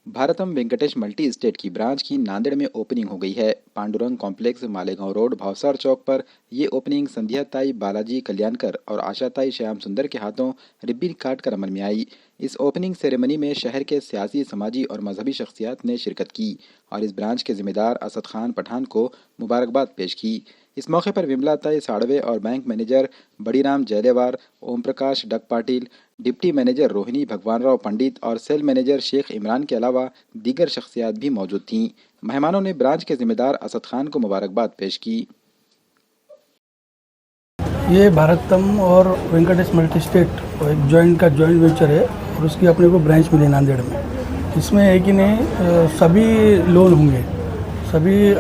Bharatam Venkatesh multi state की branch की नांदेड़ में ओपनिंग हो गई है। पांडुरंग कॉम्प्लेक्स, मालेगांव रोड, भावसार चौक पर ये ओपनिंग संध्याताई बालाजी कल्याणकर और आशाताई श्याम सुंदर के हाथों रिब्बन काट कर अमल में आई। इस ओपनिंग सेरेमनी में शहर के सियासी, समाजी और मजहबी शख्सियात ने शिरकत की और इस ब्रांच के जिम्मेदार असद खान पठान को मुबारकबाद पेश की। इस मौके पर विमला ताई साड़वे और bank manager Badiram Jaylewar, Om Prakash Dak Patil, deputy manager Rohini Bhagwanrao Pandit और सेल मैनेजर शेख इमरान के अलावा दीगर शख्सियात भी मौजूद थीं। मेहमानों ने ब्रांच के जिम्मेदार असद खान को मुबारकबाद पेश की। ये भारतम और वेंकटेश मल्टी स्टेट एक जॉइंट वेंचर है और उसकी अपने को ब्रांच मिली नांदेड़ में। इसमें है कि नहीं सभी लोन होंगे, सभी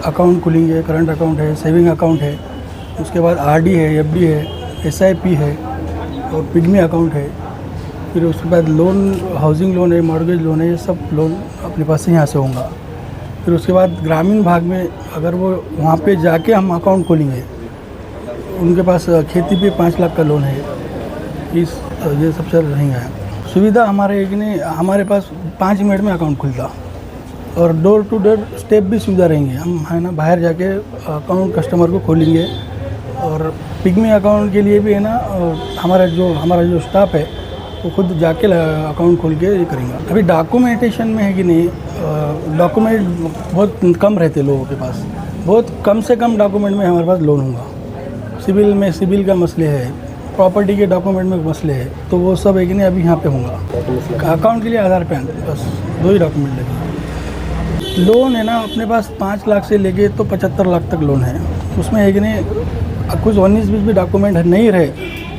अकाउंट खुलेंगे। करंट अकाउंट है, सेविंग अकाउंट है, उसके बाद आरडी है, एफडी है, एसआईपी है और पिग्मी अकाउंट है। फिर उसके बाद लोन, हाउसिंग लोन है, मॉर्गेज लोन है, ये सब लोन अपने पास से यहाँ से होगा। फिर उसके बाद ग्रामीण भाग में अगर वो वहाँ पे जाके हम अकाउंट खोलेंगे, उनके पास खेती पे 5 लाख का लोन है, ये सब चल रहेगा। सुविधा हमारे एक ने हमारे पास 5 मिनट में अकाउंट खुलता और डोर टू डोर स्टेप भी सुविधा रहेंगे। हम है ना बाहर जाके अकाउंट कस्टमर को खोलेंगे और पिग्मी अकाउंट के लिए भी है ना हमारा जो स्टाफ है वो खुद जाके अकाउंट खोल के ये करेंगे। अभी डॉक्यूमेंटेशन में है कि नहीं, डॉक्यूमेंट बहुत कम रहते लोगों के पास, बहुत कम से कम डॉक्यूमेंट में हमारे पास लोन होगा। सिविल का मसले है, प्रॉपर्टी के डॉक्यूमेंट में मसले है, तो वो सब है कि नहीं अभी यहाँ पे होगा। अकाउंट के लिए आधार पैन, बस 2 ही डॉक्यूमेंट लगे। लोन है ना अपने पास 5 लाख से लेके तो 75 लाख तक लोन है। उसमें है कि नहीं कुछ 19-20 भी डॉक्यूमेंट नहीं रहे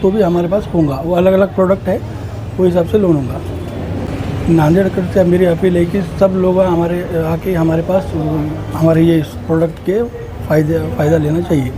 तो भी हमारे पास होगा। वो अलग अलग प्रोडक्ट है, वो हिसाब से लोन होगा। नांदेड़ से मेरी अपील है कि सब लोग हमारे आके हमारे पास हमारे ये प्रोडक्ट के फ़ायदा लेना चाहिए।